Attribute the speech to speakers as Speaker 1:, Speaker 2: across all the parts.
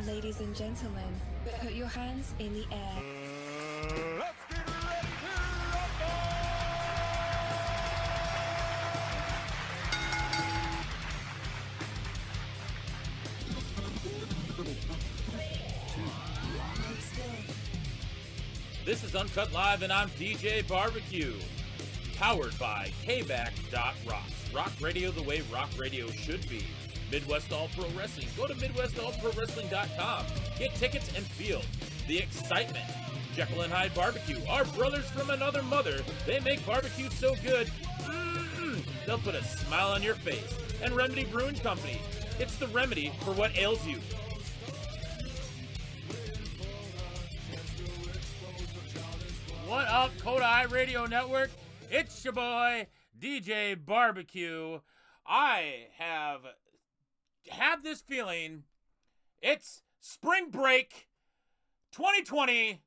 Speaker 1: Ladies and gentlemen, put your hands in the air.
Speaker 2: Let's get ready to rumble!
Speaker 3: This is UnCut Live, and I'm DJ Barbecue, powered by KBack.Rocks. Rock radio the way rock radio should be. Midwest All Pro Wrestling. Go to MidwestAllProWrestling.com. Get tickets and feel the excitement. Jekyll and Hyde Barbecue. Our brothers from another mother. They make barbecue so good, they'll put a smile on your face. And Remedy Brewing Company. It's the remedy for what ails you. What up, Kota iRadio Network? It's your boy, DJ Barbecue. I have this feeling. It's spring break 2020.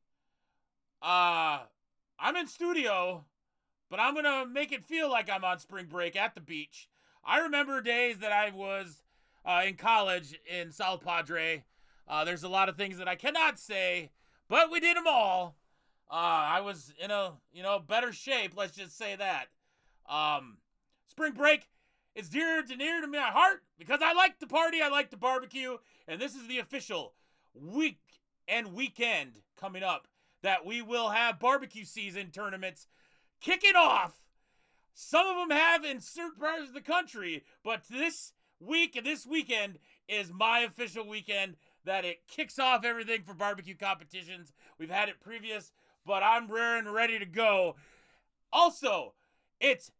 Speaker 3: I'm in studio, but I'm going to make it feel like I'm on spring break at the beach. I remember days that I was in college in South Padre. There's a lot of things that I cannot say, but we did them all. I was in a, better shape, let's just say that. Spring break is dear to my heart because I like to party, I like to barbecue, and this is the official week and weekend coming up that we will have barbecue season tournaments kicking off. Some of them have in certain parts of the country, but this week and this weekend is my official weekend that it kicks off everything for barbecue competitions. We've had it previous, but I'm raring and ready to go. Also, it's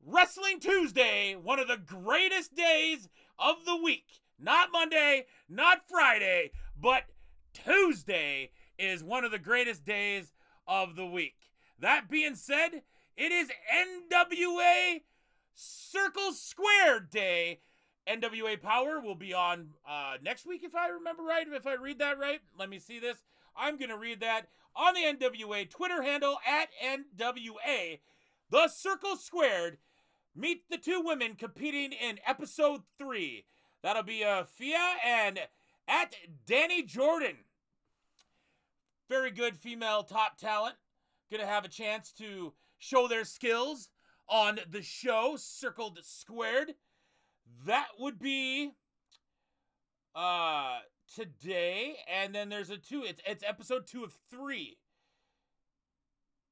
Speaker 3: Wrestling Tuesday, one of the greatest days of the week. Not Monday, not Friday, but Tuesday is one of the greatest days of the week. That being said, it is NWA Circle Squared Day. NWA Power will be on next week, if I remember right. If I read that right, let me see this. I'm going to read that on the NWA Twitter handle at NWA. The Circle Squared. Meet the two women competing in episode 3. That'll be Fia and at Danny Jordan. Very good female top talent. Gonna have a chance to show their skills on the show, Circled Squared. That would be today, and then there's a 2. It's episode 2 of 3.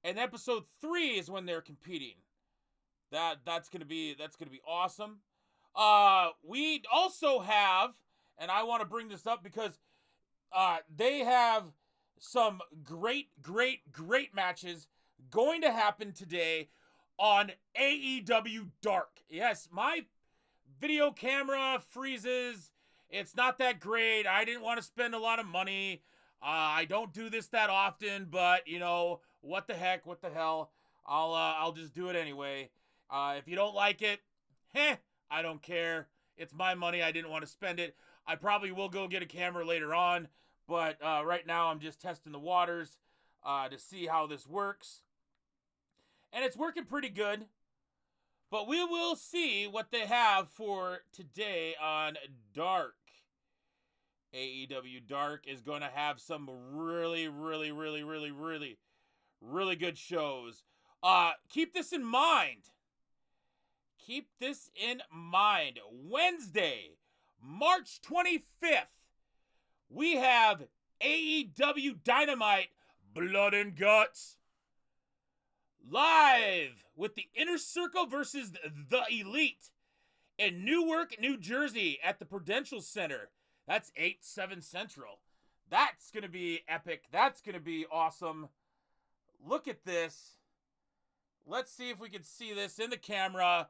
Speaker 3: And episode 3 is when they're competing. That's gonna be awesome. We also have, and I want to bring this up because they have some great matches going to happen today on AEW Dark. Yes, my video camera freezes. It's not that great. I didn't want to spend a lot of money. I don't do this that often, but what the heck, what the hell? I'll just do it anyway. If you don't like it, I don't care. It's my money. I didn't want to spend it. I probably will go get a camera later on, but right now I'm just testing the waters to see how this works. And it's working pretty good. But we will see what they have for today on Dark. AEW Dark is going to have some really good shows. Keep this in mind. Wednesday, March 25th, we have AEW Dynamite Blood and Guts. Live with the Inner Circle versus the Elite in Newark, New Jersey at the Prudential Center. That's 8/7 Central. That's going to be epic. That's going to be awesome. Look at this. Let's see if we can see this in the camera.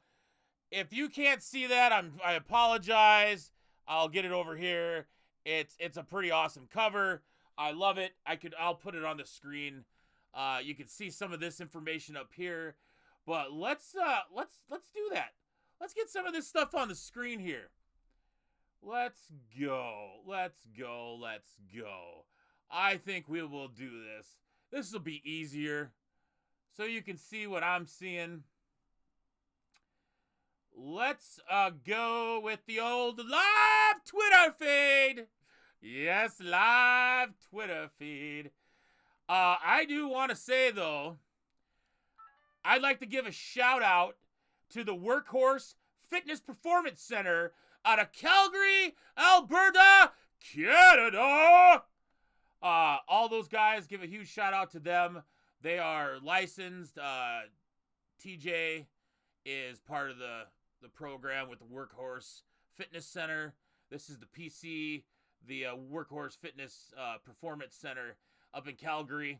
Speaker 3: If you can't see that, I apologize. I'll get it over here. It's a pretty awesome cover. I love it. I'll put it on the screen. You can see some of this information up here. But let's do that. Let's get some of this stuff on the screen here. Let's go. I think we will do this. This will be easier. So you can see what I'm seeing. Let's go with the old live Twitter feed. Yes, live Twitter feed. I do want to say, though, I'd like to give a shout out to the Workhorse Fitness Performance Center out of Calgary, Alberta, Canada. All those guys, give a huge shout out to them. They are licensed. TJ is part of the program with the Workhorse Fitness Center. This is the PC, the Workhorse Fitness Performance Center up in Calgary.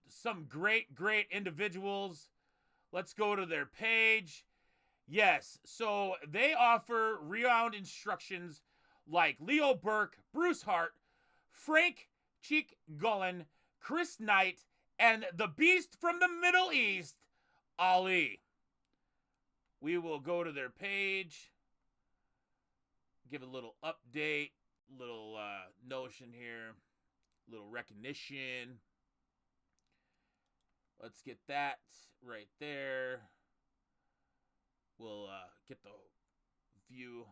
Speaker 3: Some great individuals. Let's go to their page. Yes, so they offer renowned instructions like Leo Burke, Bruce Hart, Frank Cheek Gullen, Chris Knight, and the Beast from the Middle East, Ali. We will go to their page, give a little update, little notion here, little recognition. Let's get that right there. We'll get the view.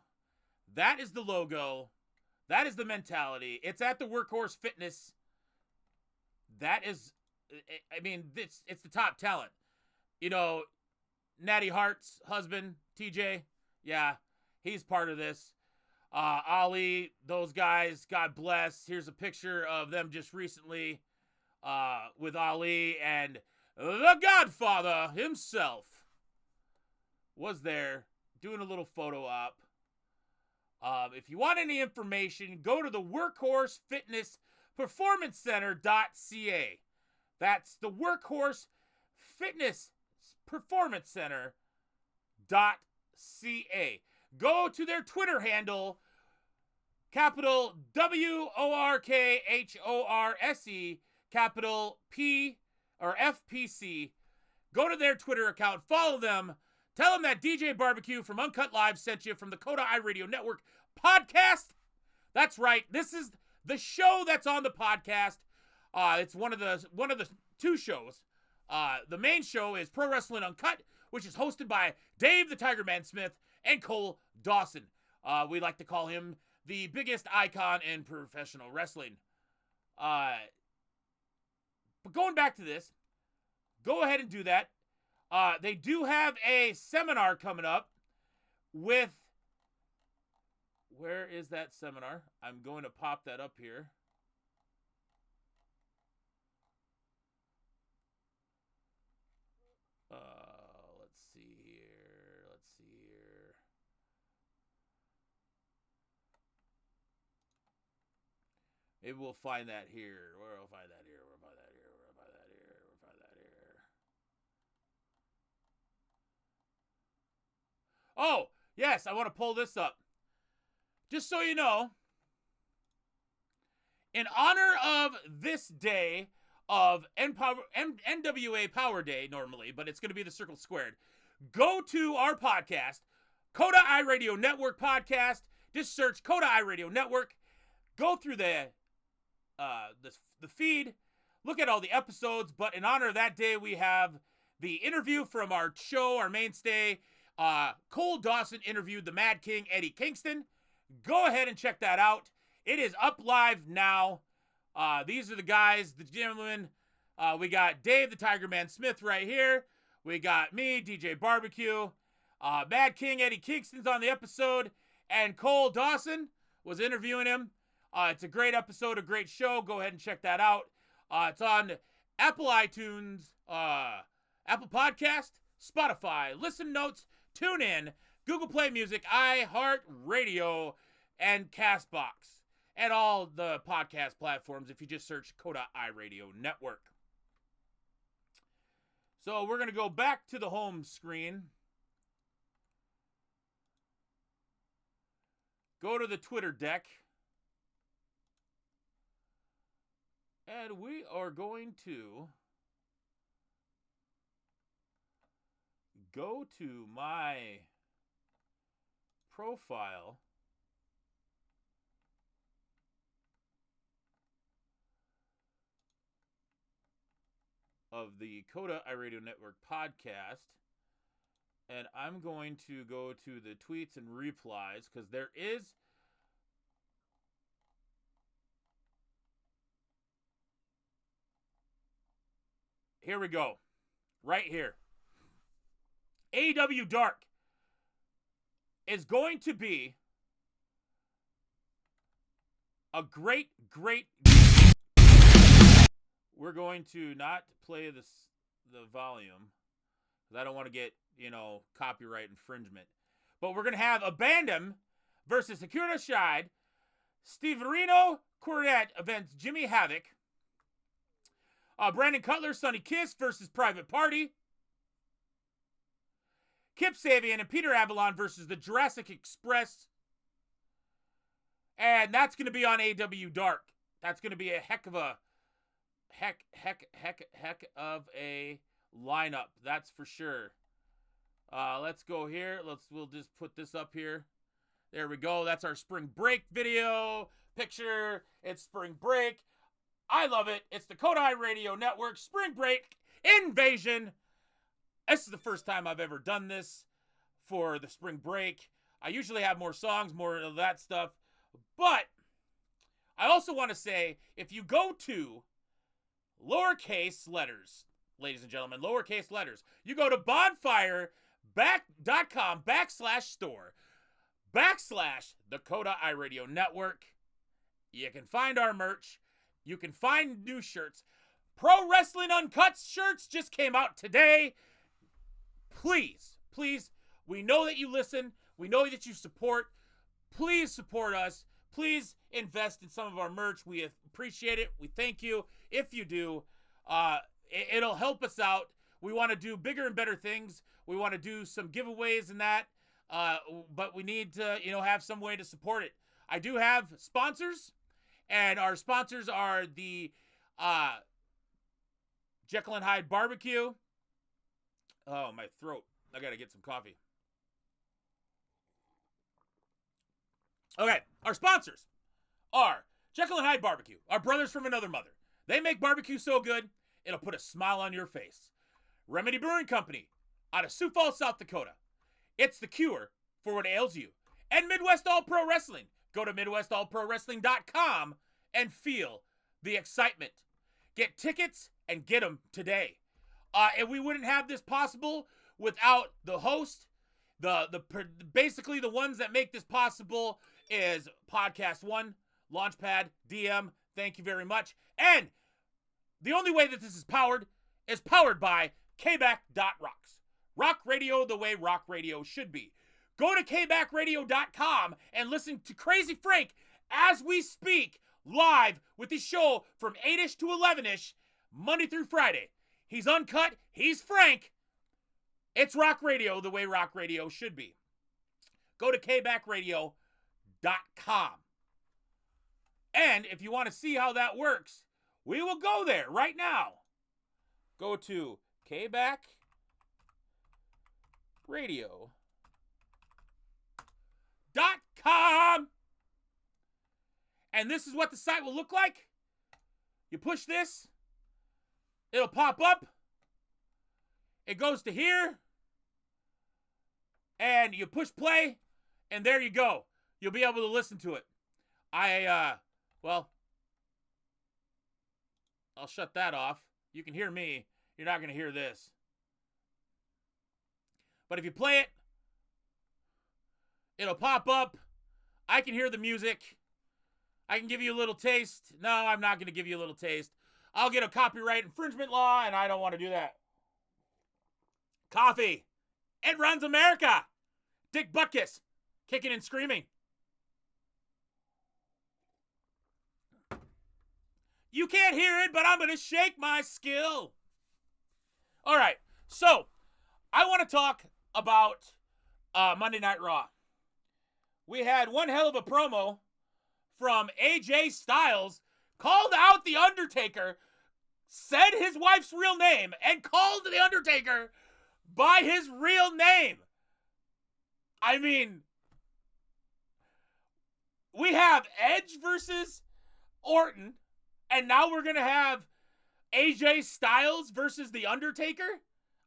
Speaker 3: That is the logo. That is the mentality. It's at the Workhorse Fitness. That is, I mean, it's the top talent. You know, Natty Hart's husband, TJ, yeah, he's part of this. Ali, those guys, God bless. Here's a picture of them just recently with Ali, and the Godfather himself was there doing a little photo op. If you want any information, go to the Workhorse Fitness Performance Center.ca. That's the Workhorse Fitness Performance Center.ca. Go to their Twitter handle, capital WORKHORSE, capital P or FPC. Go to their Twitter account, follow them. Tell them that DJ Barbecue from UnCut Live sent you from the Kota iRadio Network podcast. That's right. This is the show that's on the podcast. It's one of the two shows. The main show is Pro Wrestling UnCut, which is hosted by Dave the Tiger Man Smith and Cole Dawson. We like to call him the biggest icon in professional wrestling. But going back to this, go ahead and do that. They do have a seminar coming up with... Where is that seminar? I'm going to pop that up here. Let's see here. Maybe we'll find that here. We'll find that here. Oh, yes, I want to pull this up. Just so you know, in honor of this day of NWA Power Day normally, but it's going to be the Circle Squared, go to our podcast, Kota iRadio Network podcast. Just search Kota iRadio Network. Go through the feed, look at all the episodes, but in honor of that day, we have the interview from our show, our mainstay. Cole Dawson interviewed the Mad King, Eddie Kingston. Go ahead and check that out. It is up live now. These are the guys, the gentlemen. We got Dave the Tiger Man Smith right here. We got me, DJ Barbecue. Mad King Eddie Kingston's on the episode. And Cole Dawson was interviewing him. It's a great episode, a great show. Go ahead and check that out. It's on Apple iTunes, Apple Podcast, Spotify, Listen Notes, TuneIn, Google Play Music, iHeartRadio, and CastBox, and all the podcast platforms if you just search Kota iRadio Network. So we're going to go back to the home screen. Go to the Twitter deck. And we are going to go to my profile of the Kota iRadio Network podcast, and I'm going to go to the tweets and replies because there is Here we go. Right here. AEW Dark is going to be a great. We're going to not play the volume because I don't want to get, copyright infringement. But we're going to have Abandon versus Hikaru Shide. Steverino Cornette against Jimmy Havoc. Brandon Cutler, Sonny Kiss versus Private Party. Kip Sabian and Peter Avalon versus the Jurassic Express. And that's going to be on AEW Dark. That's going to be a heck of a lineup. That's for sure. Let's go here. We'll just put this up here. There we go. That's our spring break video picture. It's spring break. I love it. It's the Kota iRadio Network Spring Break Invasion. This is the first time I've ever done this for the spring break. I usually have more songs, more of that stuff. But I also want to say, if you go to lowercase letters, ladies and gentlemen, lowercase letters, you go to bonfire.com/store /the Kota iRadio Network. You can find our merch. You can find new shirts. Pro Wrestling UnCut shirts just came out today. Please, we know that you listen. We know that you support. Please support us. Please invest in some of our merch. We appreciate it. We thank you. If you do, it'll help us out. We want to do bigger and better things. We want to do some giveaways and that. But we need to, have some way to support it. I do have sponsors, and our sponsors are the Jekyll and Hyde Barbecue. Oh, my throat. I got to get some coffee. Okay, our sponsors are Jekyll and Hyde Barbecue, our brothers from another mother. They make barbecue so good, it'll put a smile on your face. Remedy Brewing Company, out of Sioux Falls, South Dakota. It's the cure for what ails you. And Midwest All Pro Wrestling. Go to MidwestAllProWrestling.com and feel the excitement. Get tickets and get them today. And we wouldn't have this possible without the host. Basically the ones that make this possible is Podcast One, Launchpad, DM. Thank you very much. And the only way that this is powered by kback.rocks. Rock radio the way rock radio should be. Go to kbackradio.com and listen to Crazy Frank as we speak live with his show from 8-ish to 11-ish Monday through Friday. He's uncut. He's Frank. It's rock radio the way rock radio should be. Go to kbackradio.com. And if you want to see how that works, we will go there right now. Go to kbackradio.com. And this is what the site will look like. You push this. It'll pop up. It goes to here. And you push play. And there you go. You'll be able to listen to it. I'll shut that off. You can hear me. You're not going to hear this. But if you play it, it'll pop up. I can hear the music. I can give you a little taste. No, I'm not going to give you a little taste. I'll get a copyright infringement law, and I don't want to do that. Coffee. It runs America. Dick Butkus. Kicking and screaming. You can't hear it, but I'm going to shake my skill. All right. So, I want to talk about Monday Night Raw. We had one hell of a promo from AJ Styles, called out The Undertaker, said his wife's real name, and called The Undertaker by his real name. I mean, we have Edge versus Orton, and now we're going to have AJ Styles versus The Undertaker?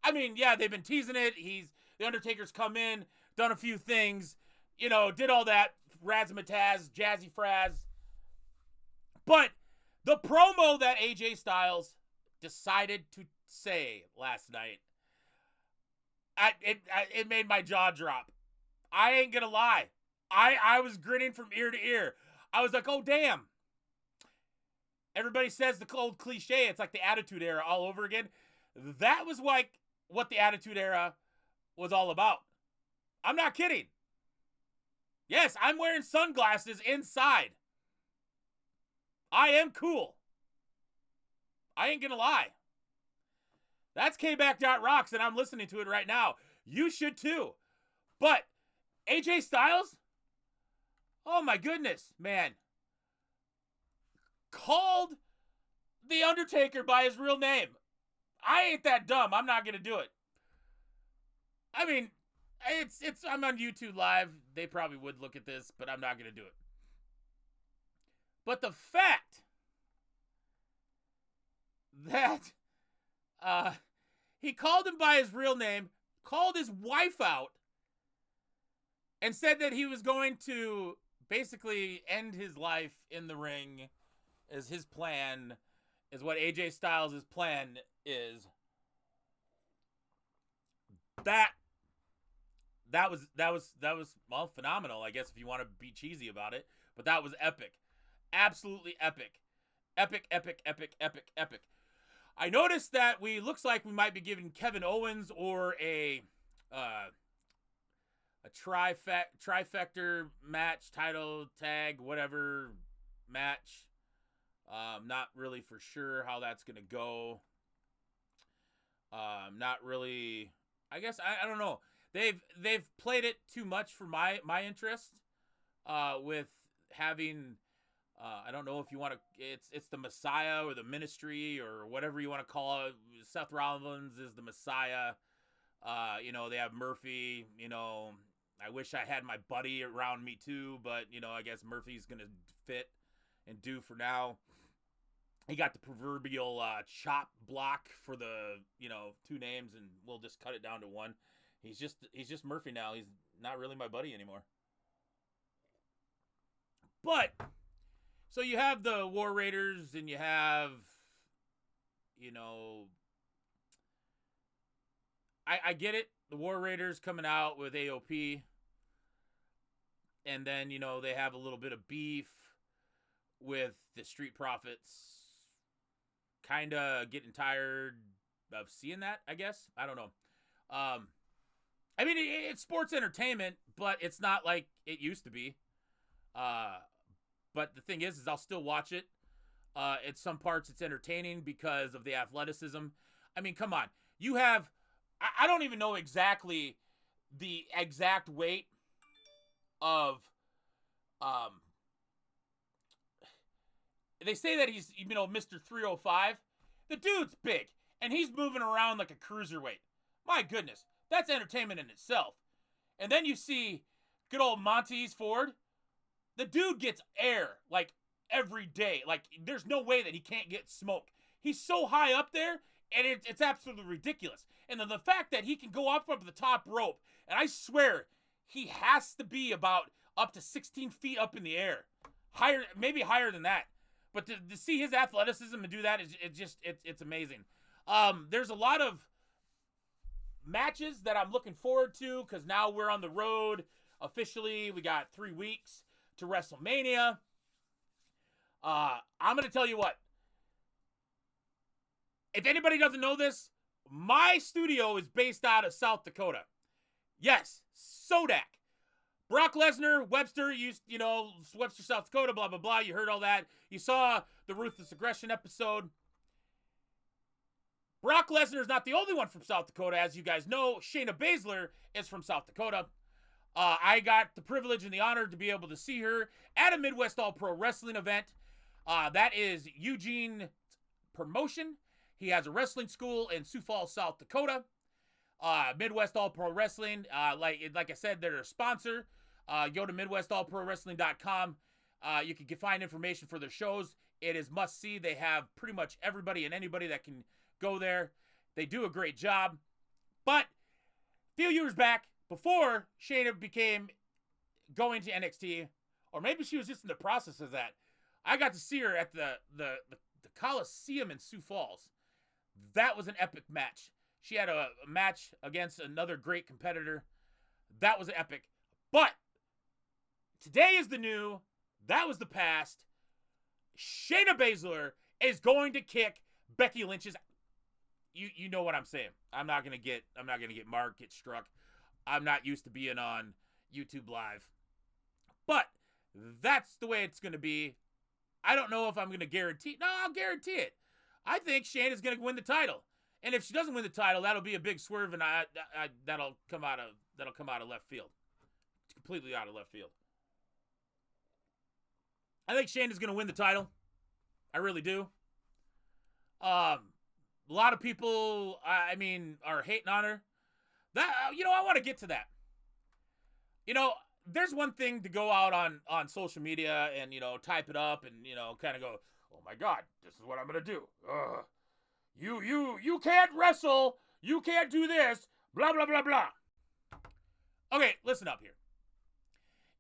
Speaker 3: I mean, yeah, they've been teasing it. The Undertaker's come in, done a few things, did all that razzmatazz, jazzy frazz. But the promo that AJ Styles decided to say last night, it made my jaw drop. I ain't gonna lie. I was grinning from ear to ear. I was like, oh, damn. Everybody says the old cliche, it's like the Attitude Era all over again. That was like what the Attitude Era was all about. I'm not kidding. Yes, I'm wearing sunglasses inside. I am cool. I ain't gonna lie. That's K-Back.Rocks, and I'm listening to it right now. You should too. But AJ Styles, oh my goodness, man, called the Undertaker by his real name. I ain't that dumb. I'm not gonna do it. I mean, I'm on YouTube Live. They probably would look at this, but I'm not gonna do it. But the fact that he called him by his real name, called his wife out, and said that he was going to basically end his life in the ring as his plan, is what AJ Styles' plan is. That was well, phenomenal, I guess, if you want to be cheesy about it. But that was epic. Absolutely epic. Epic, epic, epic, epic, epic. I noticed that looks like we might be giving Kevin Owens or a trifecta match, title, tag, whatever match. Not really for sure how that's going to go. Not really, I guess, I don't know. They've played it too much for my interest, with having, I don't know if you want to, it's the Messiah or the Ministry or whatever you want to call it. Seth Rollins is the Messiah. They have Murphy. I wish I had my buddy around me too, but, I guess Murphy's going to fit and do for now. He got the proverbial chop block for the, two names, and we'll just cut it down to one. He's just Murphy now. He's not really my buddy anymore. But so you have the War Raiders, and you have, I get it. The War Raiders coming out with AOP. And then, they have a little bit of beef with the Street Profits. Kind of getting tired of seeing that, I guess. I don't know. I mean, it's sports entertainment, but it's not like it used to be. But the thing is I'll still watch it. At some parts, it's entertaining because of the athleticism. I mean, come on. You have, I don't even know exactly the exact weight of, they say that he's, Mr. 305. The dude's big, and he's moving around like a cruiserweight. My goodness, that's entertainment in itself. And then you see good old Montez Ford. The dude gets air, like, every day. Like, there's no way that he can't get smoked. He's so high up there, and it's absolutely ridiculous. And then the fact that he can go up the top rope, and I swear, he has to be about up to 16 feet up in the air. Higher, maybe higher than that. But to see his athleticism and do that, it's amazing. There's a lot of matches that I'm looking forward to, because now we're on the road officially. We got 3 weeks to WrestleMania. I'm going to tell you what. If anybody doesn't know this, my studio is based out of South Dakota. Yes, Sodak. Brock Lesnar, Webster, Webster, South Dakota, blah, blah, blah. You heard all that. You saw the Ruthless Aggression episode. Brock Lesnar is not the only one from South Dakota. As you guys know, Shayna Baszler is from South Dakota. I got the privilege and the honor to be able to see her at a Midwest All-Pro Wrestling event. That is Eugene Promotion. He has a wrestling school in Sioux Falls, South Dakota. Midwest All-Pro Wrestling. Like I said, they're a sponsor. Go to MidwestAllProWrestling.com. You can find information for their shows. It is must-see. They have pretty much everybody and anybody that can go there. They do a great job. But a few years back, before Shayna became going to NXT, or maybe she was just in the process of that, I got to see her at the Coliseum in Sioux Falls. That was an epic match. She had a match against another great competitor. That was epic. But today is the new. That was the past. Shayna Baszler is going to kick Becky Lynch's. You know what I'm saying. I'm not gonna get marked, get struck. I'm not used to being on YouTube Live. But that's the way it's gonna be. I don't know if I'm gonna guarantee. No, I'll guarantee it. I think Shayna's gonna win the title. And if she doesn't win the title, that'll be a big swerve, and that'll come out of left field. It's completely out of left field. I think Shayna's gonna win the title. I really do. A lot of people, are hating on her. That I want to get to that. There's one thing to go out on social media and type it up and kind of go, oh my God, this is what I'm gonna do. You can't wrestle. You can't do this. Blah, blah, blah, blah. Okay, listen up here.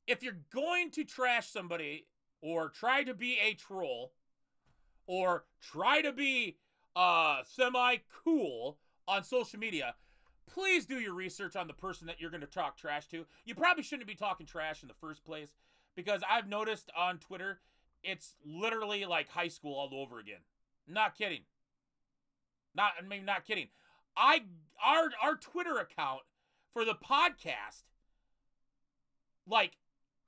Speaker 3: If you're going to trash somebody or try to be a troll or try to be semi-cool on social media, please do your research on the person that you're going to talk trash to. You probably shouldn't be talking trash in the first place because I've noticed on Twitter, it's literally like high school all over again. Not kidding. Not kidding. Our Twitter account for the podcast, like,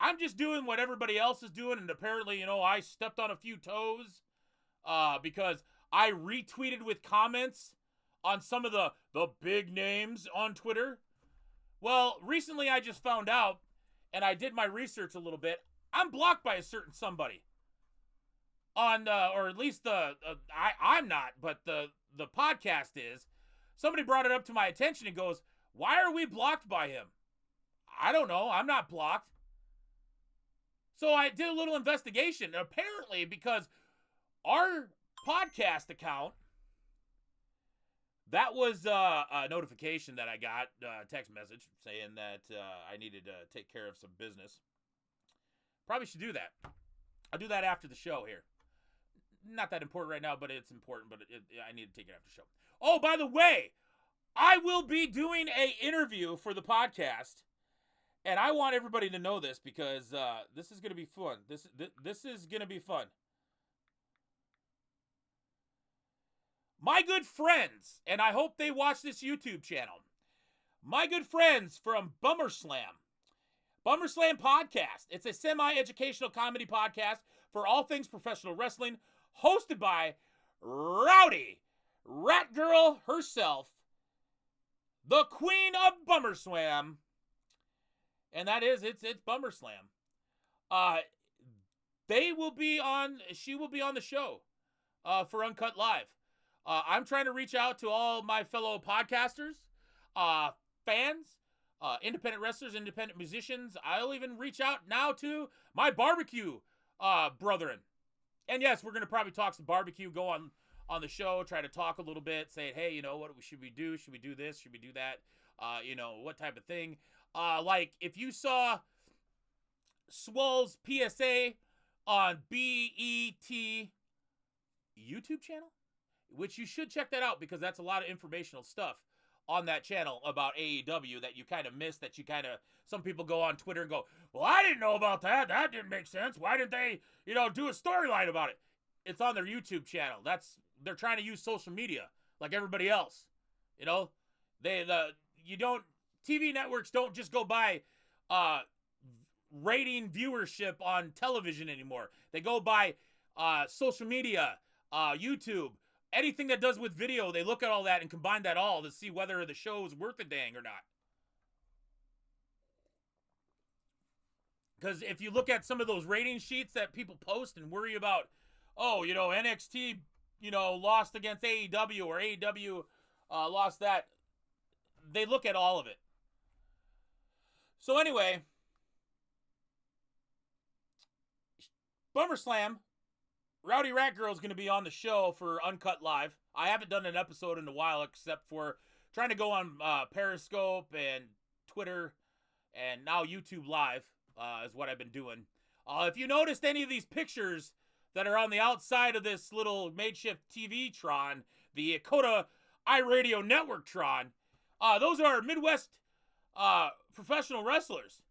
Speaker 3: I'm just doing what everybody else is doing, and apparently, I stepped on a few toes because I retweeted with comments on some of the big names on Twitter. Well, recently I just found out, and I did my research a little bit, I'm blocked by a certain somebody. Or at least I'm not, but the podcast is. Somebody brought it up to my attention and goes, why are we blocked by him? I don't know. I'm not blocked. So I did a little investigation. And apparently, because our podcast account, that was a notification that I got, a text message saying that I needed to take care of some business. Probably should do that. I'll do that after the show here. Not that important right now, but it's important, but I need to take it after the show. Oh, by the way, I will be doing a interview for the podcast, and I want everybody to know this because this is going to be fun. This is going to be fun. My good friends, and I hope they watch this YouTube channel, my good friends from Bummer Slam Podcast. It's a semi-educational comedy podcast for all things professional wrestling, hosted by Rowdy Rat Girl herself, the queen of Bummer Slam, and that is it's Bummer Slam. She will be on the show for UnCut Live. I'm trying to reach out to all my fellow podcasters, fans, independent wrestlers, independent musicians. I'll even reach out now to my barbecue brethren. And yes, we're going to probably talk some barbecue, go on the show, try to talk a little bit, say, hey, what should we do? Should we do this? Should we do that? What type of thing? Like, if you saw Swole's PSA on BET YouTube channel, which you should check that out because that's a lot of informational stuff on that channel about AEW that you kind of missed, that you kind of, some people go on Twitter and go, well, I didn't know about that. That didn't make sense. Why didn't they, do a storyline about it? It's on their YouTube channel. They're trying to use social media like everybody else. TV networks don't just go by rating viewership on television anymore. They go by social media, YouTube, anything that does with video. They look at all that and combine that all to see whether the show is worth a dang or not. Because if you look at some of those rating sheets that people post and worry about, NXT, lost against AEW or AEW lost that, they look at all of it. So anyway, Bummer Slam, Rowdy Rat Girl is going to be on the show for UnCut Live. I haven't done an episode in a while except for trying to go on Periscope and Twitter and now YouTube Live is what I've been doing. If you noticed any of these pictures that are on the outside of this little makeshift TV Tron, the Kota iRadio Network Tron. Those are Midwest professional wrestlers.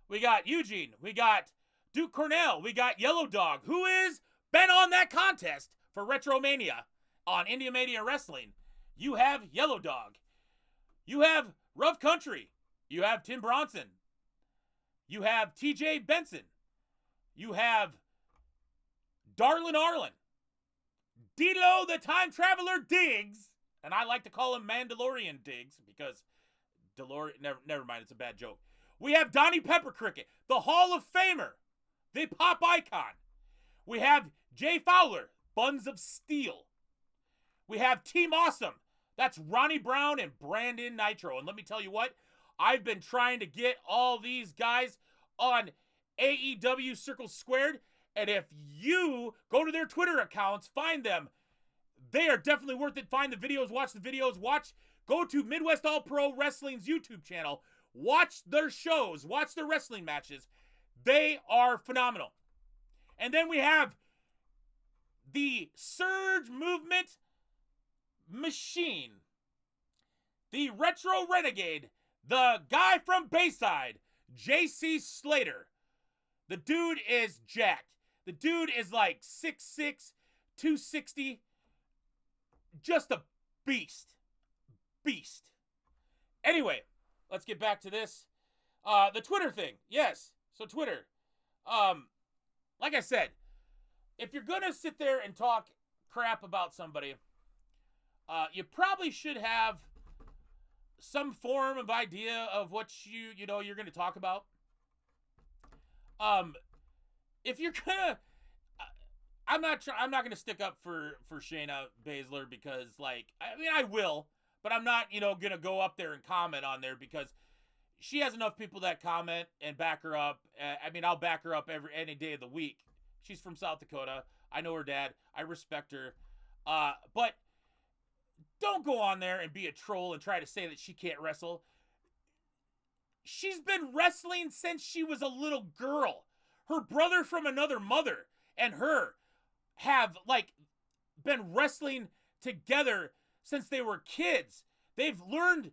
Speaker 3: We got Eugene. We got Duke Cornell. We got Yellow Dog, who is been on that contest for Retromania on Indiamania Wrestling. You have Yellow Dog. You have Rough Country. You have Tim Bronson. You have TJ Benson. You have Darlin Arlen. D'Lo the Time Traveler Diggs. And I like to call him Mandalorian Diggs because never mind, it's a bad joke. We have Donnie Pepper Cricket, the Hall of Famer, the pop icon. We have Jay Fowler, Buns of Steel. We have Team Awesome. That's Ronnie Brown and Brandon Nitro. And let me tell you what, I've been trying to get all these guys on AEW Circle Squared. And if you go to their Twitter accounts, find them, they are definitely worth it. Find the videos, watch the videos, go to Midwest All Pro Wrestling's YouTube channel, watch their shows, watch their wrestling matches. They are phenomenal. And then we have the Surge Movement Machine, the Retro Renegade, the guy from Bayside, JC Slater. The dude is jacked. The dude is like 6'6", 260. Just a beast. Anyway, let's get back to this. The Twitter thing. Yes. So Twitter. Like I said, if you're going to sit there and talk crap about somebody, you probably should have some form of idea of what you're going to talk about. If you're gonna, I'm not gonna stick up for Shayna Baszler because, like, I mean, I will, but I'm not, gonna go up there and comment on there because she has enough people that comment and back her up. I mean, I'll back her up any day of the week. She's from South Dakota. I know her dad. I respect her. But don't go on there and be a troll and try to say that she can't wrestle. She's been wrestling since she was a little girl. Her brother from another mother and her have, like, been wrestling together since they were kids. They've learned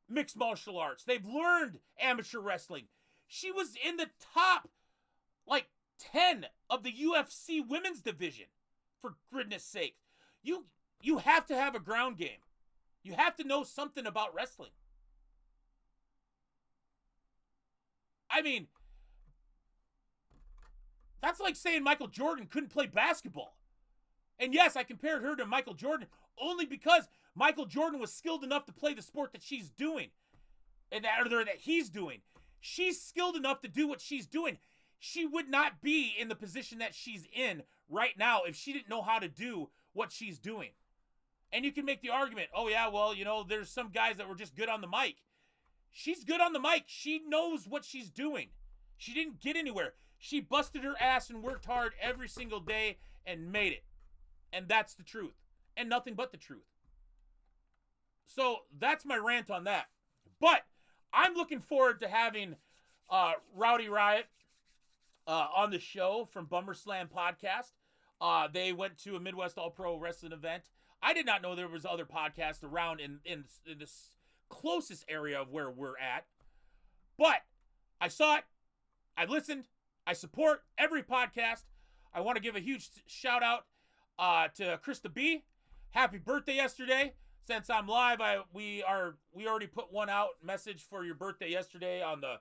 Speaker 3: mixed martial arts. They've learned amateur wrestling. She was in the top, like, 10 of the UFC women's division, for goodness sake. You have to have a ground game. You have to know something about wrestling. I mean, that's like saying Michael Jordan couldn't play basketball. And yes, I compared her to Michael Jordan only because Michael Jordan was skilled enough to play the sport that she's doing. That he's doing. She's skilled enough to do what she's doing. She would not be in the position that she's in right now if she didn't know how to do what she's doing. And you can make the argument, oh yeah, well, there's some guys that were just good on the mic. She's good on the mic. She knows what she's doing. She didn't get anywhere. She busted her ass and worked hard every single day and made it. And that's the truth. And nothing but the truth. So that's my rant on that. But I'm looking forward to having Rowdy Riot on the show from Bummer Slam Podcast. They went to a Midwest All Pro Wrestling event. I did not know there was other podcasts around in this closest area of where we're at. But I saw it. I listened. I support every podcast. I want to give a huge shout out to Krista B. Happy birthday yesterday. Since I'm live, we already put one out message for your birthday yesterday on the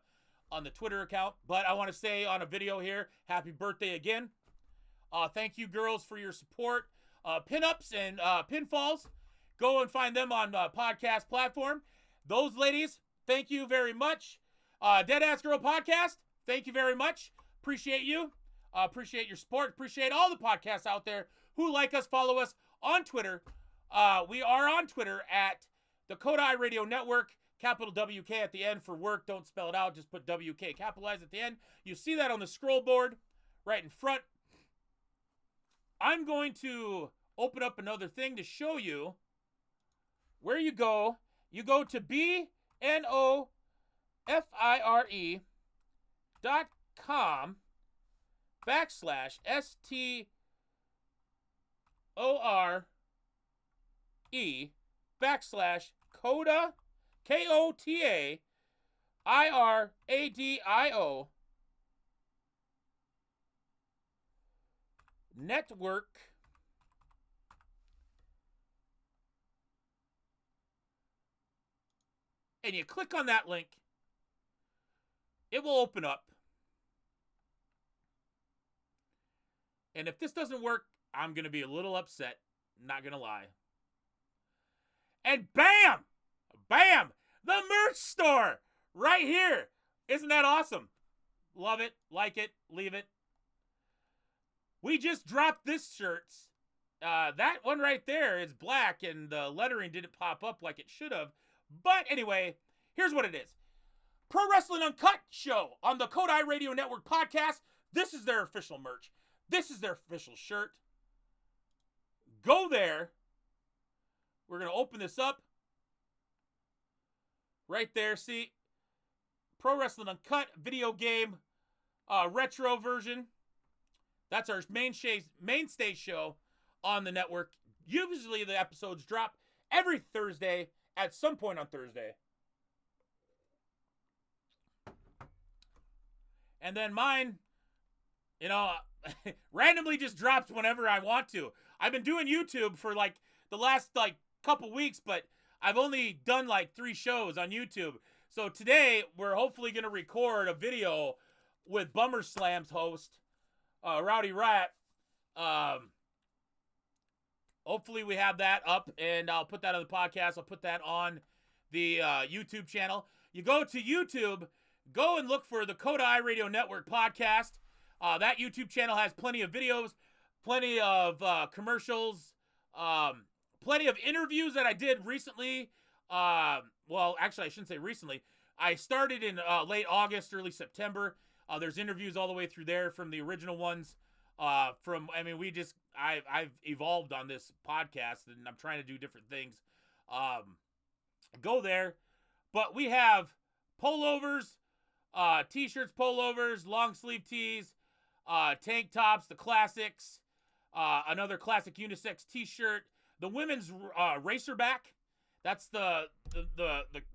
Speaker 3: Twitter account. But I want to say on a video here, happy birthday again. Thank you, girls, for your support. Pinups and pinfalls. Go and find them on podcast platform. Those ladies, thank you very much. Deadass Girl Podcast, thank you very much. Appreciate you. Appreciate your support. Appreciate all the podcasts out there who like us, follow us on Twitter. We are on Twitter at the Kota iRadio Network, capital WK at the end for work. Don't spell it out. Just put WK capitalized at the end. You see that on the scroll board right in front. I'm going to open up another thing to show you where you go. You go to BNOFIRE.com /ST Kota, KOTA Network. And you click on that link, it will open up. And if this doesn't work, I'm going to be a little upset. Not going to lie. And bam! Bam! The merch store! Right here! Isn't that awesome? Love it. Like it. Leave it. We just dropped this shirts. That one right there is black and the lettering didn't pop up like it should have. But anyway, here's what it is. Pro Wrestling Uncut show on the Kota iRadio Network podcast. This is their official merch. This is their official shirt. Go there. We're going to open this up. Right there, see? Pro Wrestling Uncut video game retro version. That's our mainstay show on the network. Usually the episodes drop every Thursday at some point on Thursday. And then mine, randomly just drops whenever I want to. I've been doing YouTube for like the last couple weeks, but I've only done like 3 shows on YouTube. So today we're hopefully going to record a video with Bummer Slam's host, Rowdy Rat. Hopefully we have that up, and I'll put that on the podcast. I'll put that on the YouTube channel. You go to YouTube, go and look for the Kota iRadio Network podcast. That YouTube channel has plenty of videos, plenty of commercials, plenty of interviews that I did recently. Well, actually, I shouldn't say recently. I started in late August, early September. There's interviews all the way through there from the original ones. I've evolved on this podcast, and I'm trying to do different things. Go there. But we have pullovers, t-shirts, pullovers, long sleeve tees, tank tops, the classics, another classic unisex t-shirt, the women's racerback. That's the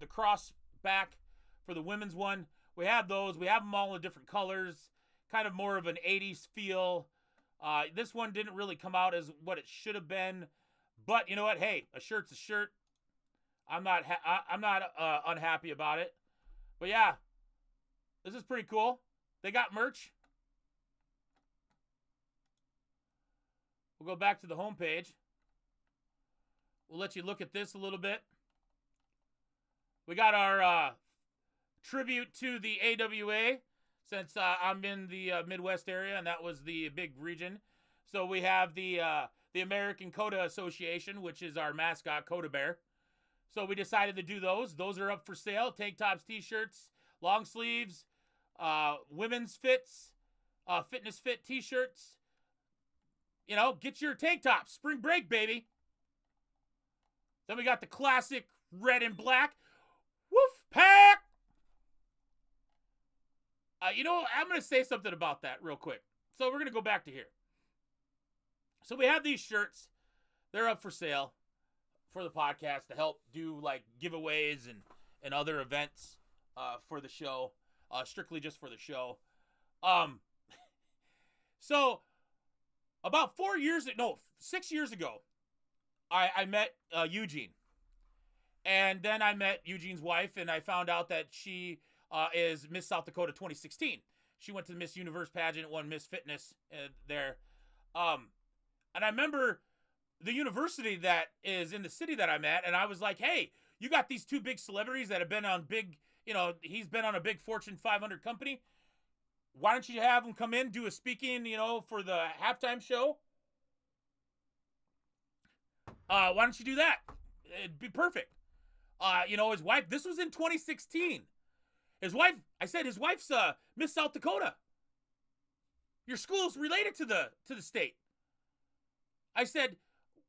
Speaker 3: cross back for the women's one. We have those. We have them all in different colors, kind of more of an 80s feel. This one didn't really come out as what it should have been, but you know what? Hey, a shirt's a shirt. I'm not unhappy about it. But yeah, this is pretty cool. They got merch. We'll go back to the homepage. We'll let you look at this a little bit. We got our tribute to the AWA, since I'm in the Midwest area, and that was the big region. So we have the American Kota Association, which is our mascot, Kota Bear. So we decided to do those. Those are up for sale. Tank tops, t-shirts, long sleeves, women's fits, fitness fit t-shirts. Get your tank tops. Spring break, baby. Then we got the classic red and black. Woof pack. I'm going to say something about that real quick. So we're going to go back to here. So we have these shirts. They're up for sale for the podcast to help do like giveaways and other events for the show. Strictly just for the show. So about 6 years ago, I met Eugene. And then I met Eugene's wife, and I found out that she is Miss South Dakota 2016. She went to the Miss Universe pageant, won Miss Fitness there. And I remember the university that is in the city that I'm at, and I was like, hey, you got these 2 big celebrities that have been on he's been on a big Fortune 500 company. Why don't you have him come in, do a speaking, for the halftime show? Why don't you do that? It'd be perfect. His wife, this was in 2016. His wife's Miss South Dakota. Your school's related to the state. I said,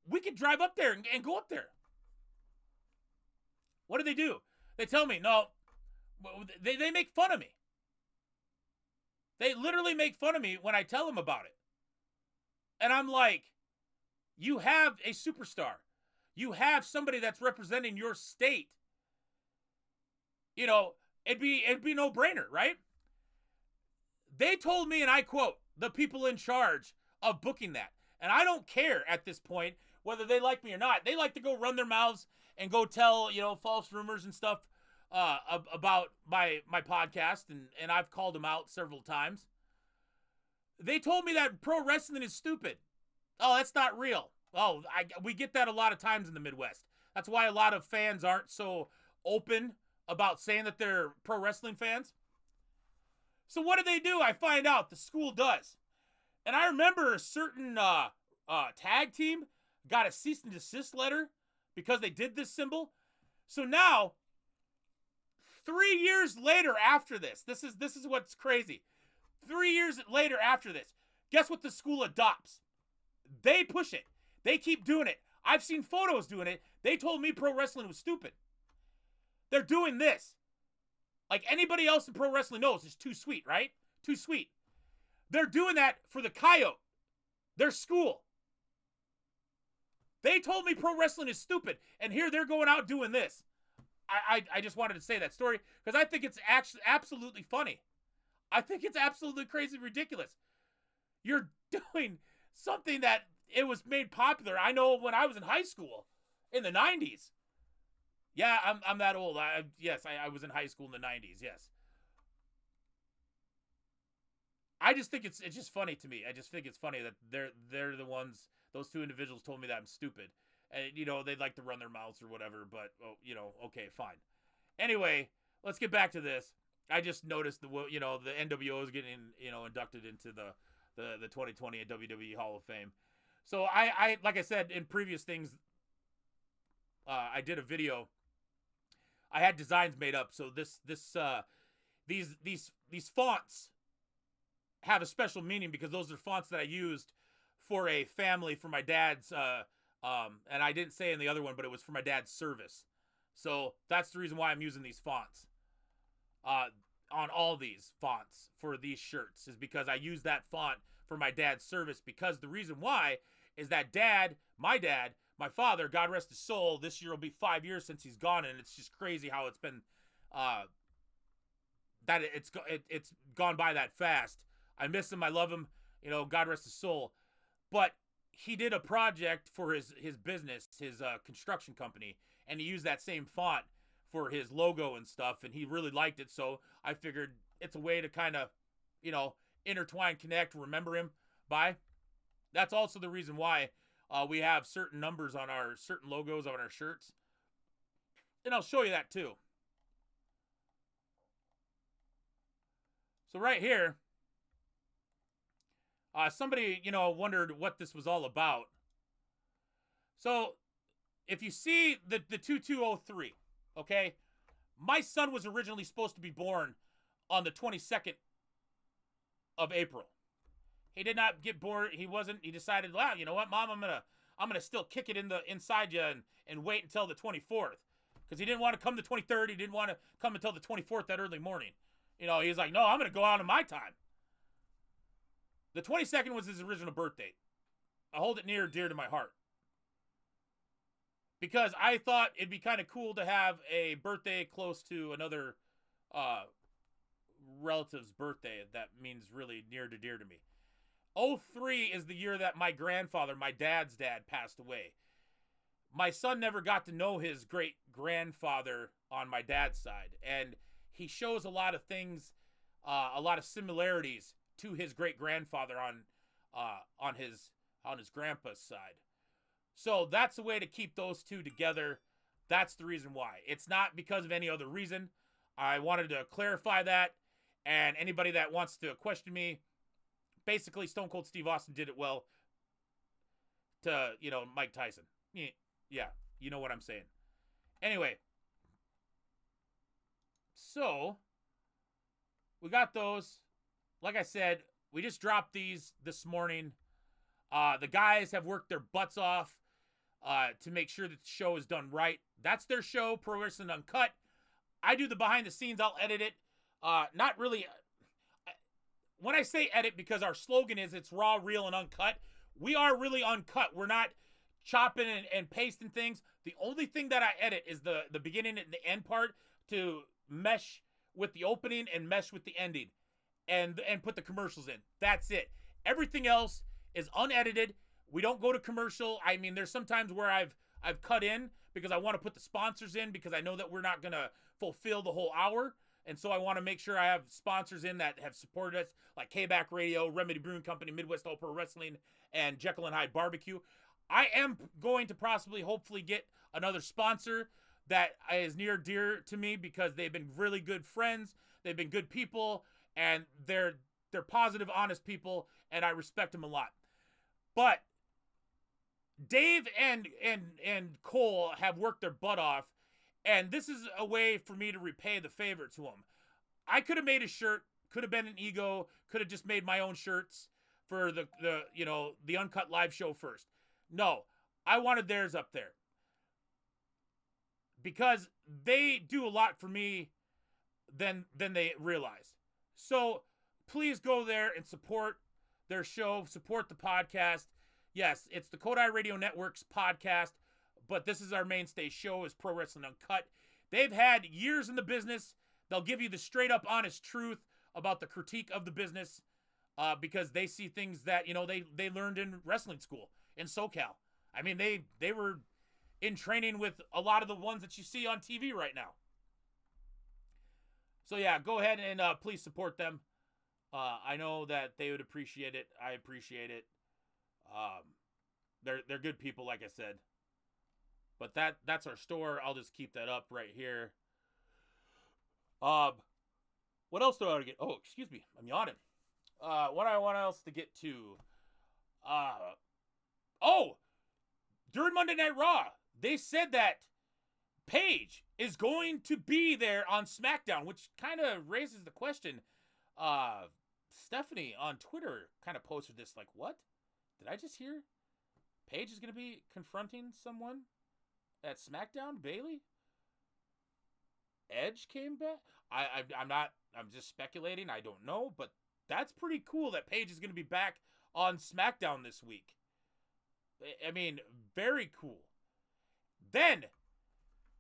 Speaker 3: we could drive up there and go up there. What do? They tell me, no, they make fun of me. They literally make fun of me when I tell them about it. And I'm like, you have a superstar. You have somebody that's representing your state. You know, it'd be no brainer, right? They told me, and I quote, the people in charge of booking that. And I don't care at this point whether they like me or not. They like to go run their mouths and go tell, you know, false rumors and stuff about my podcast, and I've called them out several times. They told me that pro wrestling is stupid. Oh, that's not real. Oh, we get that a lot of times in the Midwest. That's why a lot of fans aren't so open about saying that they're pro wrestling fans. So what do? I find out the school does. And I remember a certain tag team got a cease and desist letter because they did this symbol. So now, 3 years later after this is what's crazy. 3 years later after this, guess what the school adopts? They push it. They keep doing it. I've seen photos doing it. They told me pro wrestling was stupid. They're doing this. Like anybody else in pro wrestling knows, it's too sweet, right? Too sweet. They're doing that for the Coyote, their school. They told me pro wrestling is stupid, and here they're going out doing this. I just wanted to say that story because I think it's actually absolutely funny. I think it's absolutely crazy ridiculous. You're doing something that it was made popular. I know when I was in high school in the 90s. Yeah, I'm that old. I was in high school in the 90s, yes. I just think it's just funny to me. I just think it's funny that they're the ones, those two individuals told me that I'm stupid. And, you know, they'd like to run their mouths or whatever, but, oh, you know, okay, fine. Anyway, let's get back to this. I just noticed the NWO is getting, you know, inducted into the 2020 WWE Hall of Fame. So I like I said in previous things, I did a video. I had designs made up, so these fonts have a special meaning because those are fonts that I used for a family for my dad's and I didn't say in the other one, but it was for my dad's service. So that's the reason why I'm using these fonts. On all these fonts for these shirts is because I use that font for my dad's service, because the reason why is that my father, God rest his soul, this year will be 5 years since he's gone, and it's just crazy how it's been that it's gone by that fast. I miss him, I love him, you know, God rest his soul. But he did a project for his business, his construction company, and he used that same font for his logo and stuff, and he really liked it, so I figured it's a way to kind of, you know, intertwine, connect, remember him by. That's also the reason why we have certain numbers on our certain logos on our shirts. And I'll show you that too. So right here, somebody, you know, wondered what this was all about. So if you see the 2203, okay, my son was originally supposed to be born on the 22nd of April. He did not get born. He decided, wow, you know what, Mom, I'm gonna still kick it inside you and wait until the 24th. Because he didn't want to come the 23rd. He didn't want to come until the 24th that early morning. You know, he's like, no, I'm gonna go out on my time. The 22nd was his original birth date. I hold it near and dear to my heart. Because I thought it'd be kind of cool to have a birthday close to another relative's birthday. That means really near to dear to me. 03 is the year that my grandfather, my dad's dad, passed away. My son never got to know his great-grandfather on my dad's side. And he shows a lot of things, a lot of similarities to his great-grandfather on his grandpa's side. So that's the way to keep those two together. That's the reason why. It's not because of any other reason. I wanted to clarify that. And anybody that wants to question me, basically Stone Cold Steve Austin did it well to, you know, Mike Tyson. Yeah, you know what I'm saying. Anyway. So, we got those. Like I said, we just dropped these this morning. The guys have worked their butts off to make sure that the show is done right. That's their show, Pro Wrestling Uncut. I do the behind the scenes. I'll edit it. Not really. When I say edit, because our slogan is it's raw, real, and uncut. We are really uncut. We're not chopping and pasting things. The only thing that I edit is the beginning and the end part to mesh with the opening and mesh with the ending, and put the commercials in. That's it. Everything else is unedited. We don't go to commercial. I mean, there's sometimes where I've cut in because I want to put the sponsors in because I know that we're not going to fulfill the whole hour. And so I want to make sure I have sponsors in that have supported us, like iRadio, Remedy Brewing Company, Midwest All Pro Wrestling, and Jekyll and Hyde Barbecue. I am going to hopefully get another sponsor that is near dear to me because they've been really good friends. They've been good people, and they're positive, honest people, and I respect them a lot. But Dave and Cole have worked their butt off, and this is a way for me to repay the favor to them. I could have made a shirt, could have been an ego, could have just made my own shirts for the UnCut live show first. No, I wanted theirs up there because they do a lot for me than they realize. So please go there and support their show, support the podcast. Yes, it's the Kota iRadio Network's podcast, but this is our mainstay show is Pro Wrestling Uncut. They've had years in the business. They'll give you the straight up honest truth about the critique of the business because they see things that, they learned in wrestling school in SoCal. I mean, they were in training with a lot of the ones that you see on TV right now. So yeah, go ahead and please support them. I know that they would appreciate it. I appreciate it. They're good people, like I said. But that's our store. I'll just keep that up right here. What else do I want to get? Oh, excuse me, I'm yawning. What I want else to get to? During Monday Night Raw, they said that Paige is going to be there on Smackdown, which kind of raises the question. Stephanie on Twitter kind of posted this, like, what? Did I just hear Paige is going to be confronting someone at Smackdown? Bayley? Edge came back? I'm just speculating. I don't know, but that's pretty cool that Paige is going to be back on Smackdown this week. I mean, very cool. Then,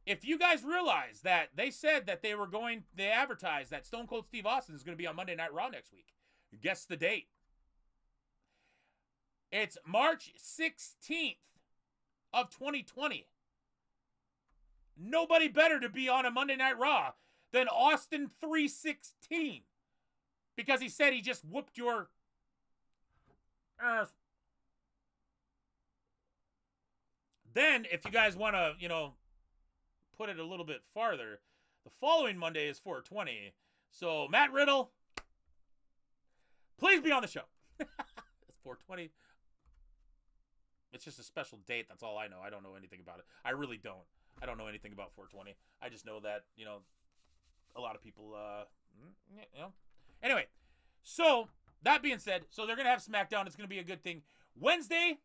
Speaker 3: if you guys realize that they said that they advertised that Stone Cold Steve Austin is going to be on Monday Night Raw next week. Guess the date. It's March 16th of 2020. Nobody better to be on a Monday Night Raw than Austin 316. Because he said he just whooped your ass. Then, if you guys want to, put it a little bit farther, the following Monday is 420. So, Matt Riddle, please be on the show. It's 420. It's just a special date. That's all I know. I don't know anything about it. I really don't. I don't know anything about 420. I just know that, a lot of people, Anyway, so, that being said, so they're going to have SmackDown. It's going to be a good thing. Wednesday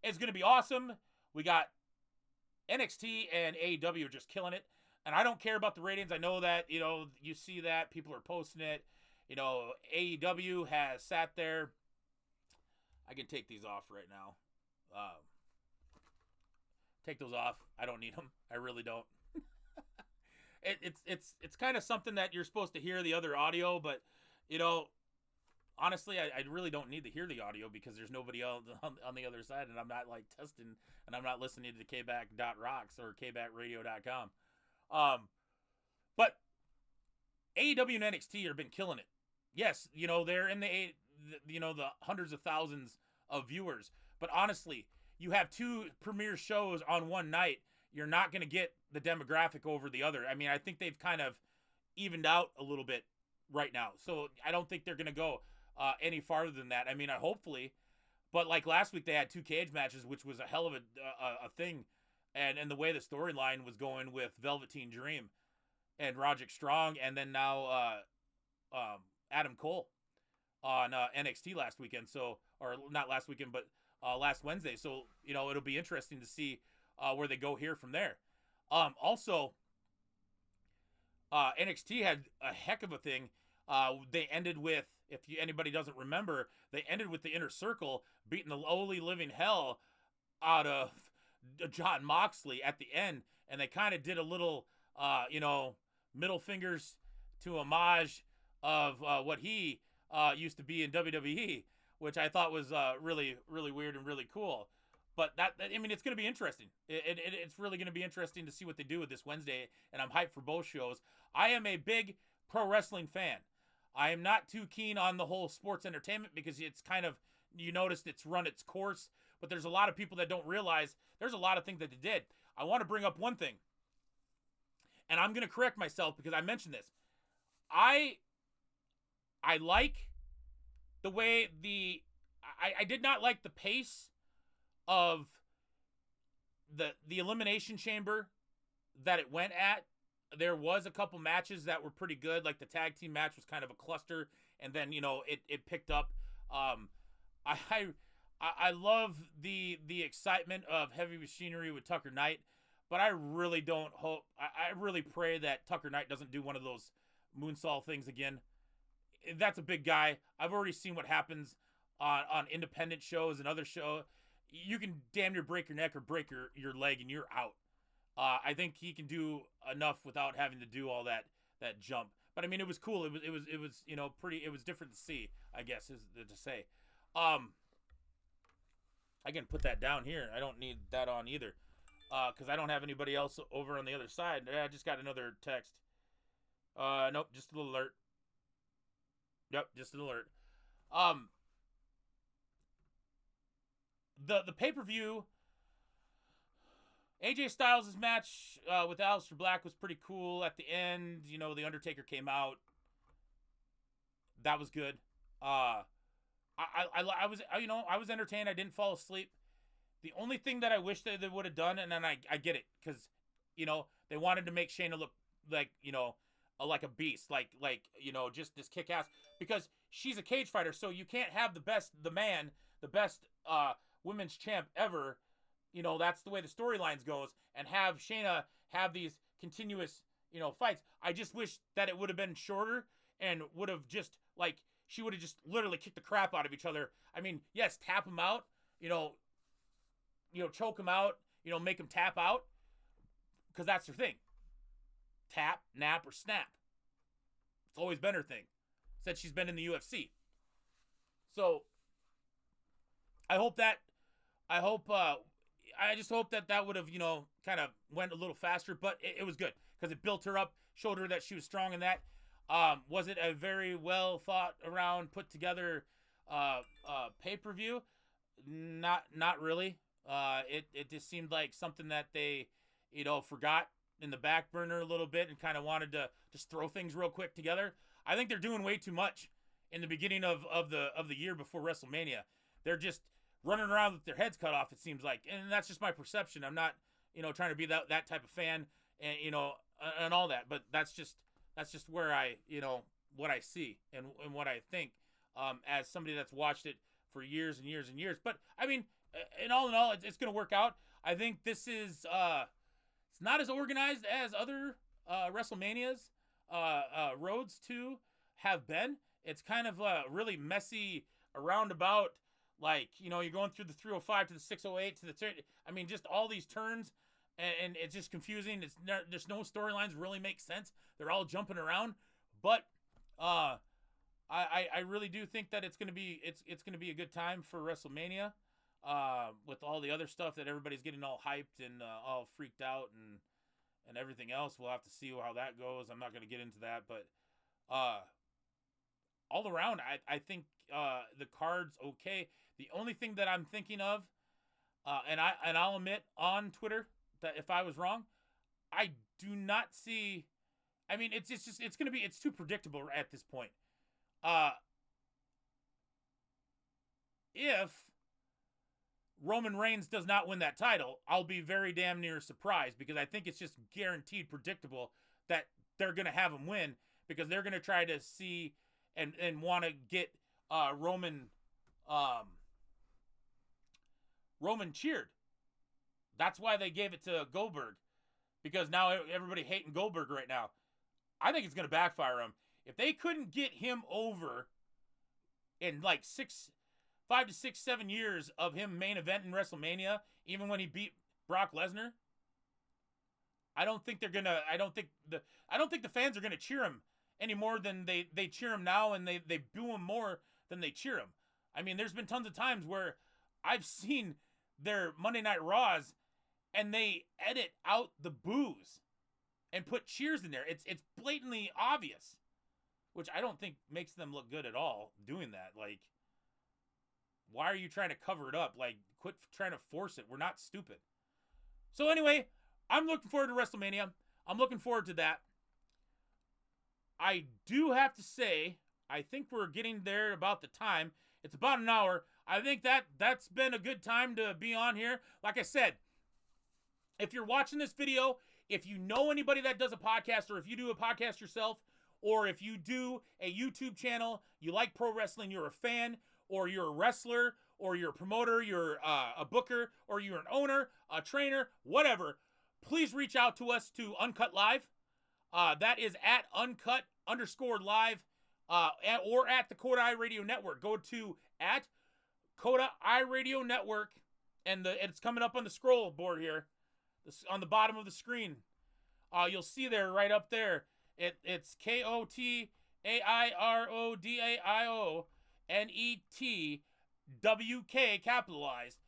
Speaker 3: is going to be awesome. We got NXT and AEW are just killing it. And I don't care about the ratings. I know that, you see that. People are posting it. AEW has sat there. I can take these off right now. Take those off. I don't need them. I really don't. It's kind of something that you're supposed to hear the other audio, but, honestly, I really don't need to hear the audio because there's nobody else on the other side, and I'm not testing, and I'm not listening to kback.rocks or kbackradio.com. But AEW and NXT have been killing it. Yes, they're in the hundreds of thousands of viewers, but honestly, you have two premier shows on one night. You're not going to get the demographic over the other. I mean, I think they've kind of evened out a little bit right now, so I don't think they're going to go any farther than that. I mean, hopefully, but like last week they had two cage matches, which was a hell of a thing, and the way the storyline was going with Velveteen Dream and Roderick Strong, and then now Adam Cole on NXT last weekend. So, or not last weekend, but last Wednesday. So it'll be interesting to see where they go here from there. Also, NXT had a heck of a thing. They ended with, anybody doesn't remember, they ended with the Inner Circle beating the lowly living hell out of John Moxley at the end, and they kind of did a little, middle fingers to homage of what he used to be in WWE, which I thought was really, really weird and really cool. But it's going to be interesting. It's really going to be interesting to see what they do with this Wednesday, and I'm hyped for both shows. I am a big pro wrestling fan. I am not too keen on the whole sports entertainment because it's kind of, you noticed it's run its course, but there's a lot of people that don't realize there's a lot of things that they did. I want to bring up one thing, and I'm going to correct myself because I mentioned this. I like the way I did not like the pace of the Elimination Chamber that it went at. There was a couple matches that were pretty good, like the tag team match was kind of a cluster, and then it picked up. I love the excitement of Heavy Machinery with Tucker Knight, but I really don't hope. I really pray that Tucker Knight doesn't do one of those moonsault things again. That's a big guy. I've already seen what happens on independent shows and other shows. You can damn near break your neck or break your leg and you're out. I think he can do enough without having to do all that jump. But I mean, it was cool. It was pretty. It was different to see, I guess, is to say. I can put that down here. I don't need that on either, because I don't have anybody else over on the other side. I just got another text. Nope, just a little alert. Yep, just an alert. The pay-per-view, AJ Styles' match with Aleister Black was pretty cool. At the end, the Undertaker came out. That was good. I was entertained. I didn't fall asleep. The only thing that I wish that they would have done, and then I get it, because they wanted to make Shayna look like like a beast, like just this kick ass, because she's a cage fighter. So you can't have the best women's champ ever. That's the way the storylines goes, and have Shayna have these continuous fights. I just wish that it would have been shorter and would have just she would have just literally kicked the crap out of each other. I mean, yes, tap them out, choke them out, make them tap out, because that's her thing. Tap, nap, or snap. It's always been her thing. Since she's been in the UFC. So, I just hope that would have, kind of went a little faster, but it was good, because it built her up, showed her that she was strong in that. Was it a very well thought around, put together pay-per-view? Not really. It just seemed like something that they, forgot in the back burner a little bit and kind of wanted to just throw things real quick together. I think they're doing way too much in the beginning of the year before WrestleMania. They're just running around with their heads cut off, it seems like, and that's just my perception. I'm not, trying to be that type of fan, and and all that, but that's just where I, what I see and what I think, as somebody that's watched it for years and years and years. But I mean, in all, it's going to work out. I think this is, it's not as organized as other WrestleManias roads to have been. It's kind of really messy, a roundabout. You're going through the 305 to the 608 to the just all these turns, and it's just confusing. There's no storylines really make sense. They're all jumping around, but I really do think that it's gonna be a good time for WrestleMania, with all the other stuff that everybody's getting all hyped and all freaked out and everything else. We'll have to see how that goes. I'm not gonna get into that, but all around, I think the card's okay. The only thing that I'm thinking of, and I'll admit on Twitter that if I was wrong, I do not see. I mean, it's too predictable at this point. If Roman Reigns does not win that title, I'll be very damn near surprised, because I think it's just guaranteed predictable that they're gonna have him win, because they're gonna try to see and want to get Roman cheered. That's why they gave it to Goldberg, because now everybody hating Goldberg right now. I think it's going to backfire him. If they couldn't get him over in 5 5 to 6, 7 years of him main event in WrestleMania, even when he beat Brock Lesnar, I don't think the fans are gonna cheer him any more than they cheer him now, and they boo him more than they cheer him. I mean, there's been tons of times where I've seen their Monday Night Raws and they edit out the boos and put cheers in there. It's blatantly obvious, which I don't think makes them look good at all doing that. Like, why are you trying to cover it up? Like, quit trying to force it. We're not stupid. So anyway, I'm looking forward to WrestleMania. I'm looking forward to that. I do have to say, I think we're getting there about the time. It's about an hour. I think that's been a good time to be on here. Like I said, if you're watching this video, if you know anybody that does a podcast, or if you do a podcast yourself, or if you do a YouTube channel, you like pro wrestling, you're a fan, or you're a wrestler, or you're a promoter, you're a booker, or you're an owner, a trainer, whatever, please reach out to us to UnCut Live. That is at UnCut_live, or at the Kota iRadio Network. Go to at Kota iRadio Network, and it's coming up on the scroll board here, on the bottom of the screen. You'll see there, right up there. It's KOTAIRODAIONETWK capitalized.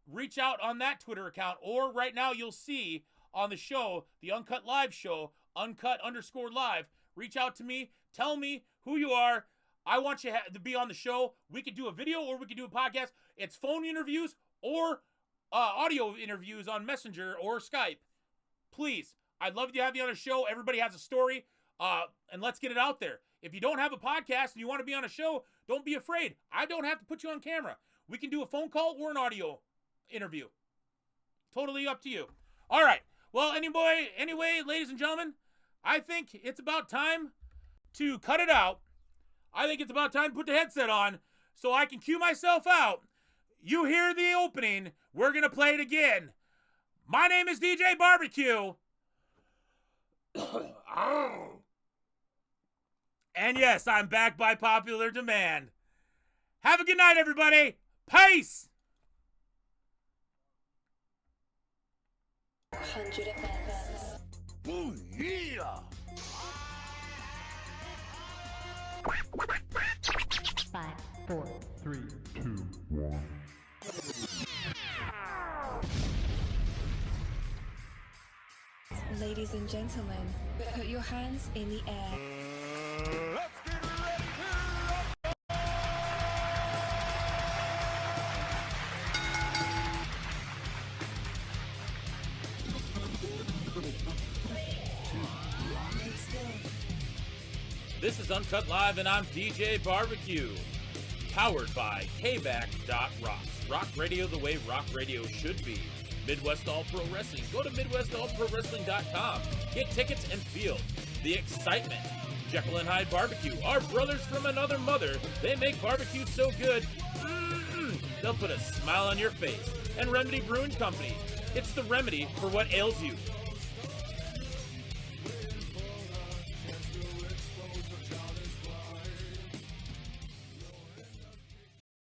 Speaker 3: Reach out on that Twitter account, or right now you'll see on the show, the UnCut Live show, UnCut_live. Reach out to me. Tell me who you are. I want you to be on the show. We could do a video, or we could do a podcast. It's phone interviews or audio interviews on Messenger or Skype. Please, I'd love to have you on a show. Everybody has a story, and let's get it out there. If you don't have a podcast and you want to be on a show, don't be afraid. I don't have to put you on camera. We can do a phone call or an audio interview. Totally up to you. All right. Well, anyway, ladies and gentlemen, I think it's about time to cut it out. I think it's about time to put the headset on so I can cue myself out. You hear the opening. We're going to play it again. My name is DJ Barbecue. And yes, I'm back by popular demand. Have a good night, everybody. Peace.
Speaker 1: 100 events.
Speaker 2: Oh, yeah!
Speaker 4: 5, 4, 3, 2, 1.
Speaker 1: Ladies and gentlemen, put your hands in the air.
Speaker 2: Let's get ready to
Speaker 3: This is UnCut Live, and I'm DJ Barbecue. Powered by KBack.Rocks. Rock radio the way rock radio should be. Midwest All Pro Wrestling. Go to MidwestAllProWrestling.com. Get tickets and feel the excitement. Jekyll and Hyde Barbecue. Our brothers from another mother. They make barbecue so good, they'll put a smile on your face. And Remedy Brewing Company. It's the remedy for what ails you.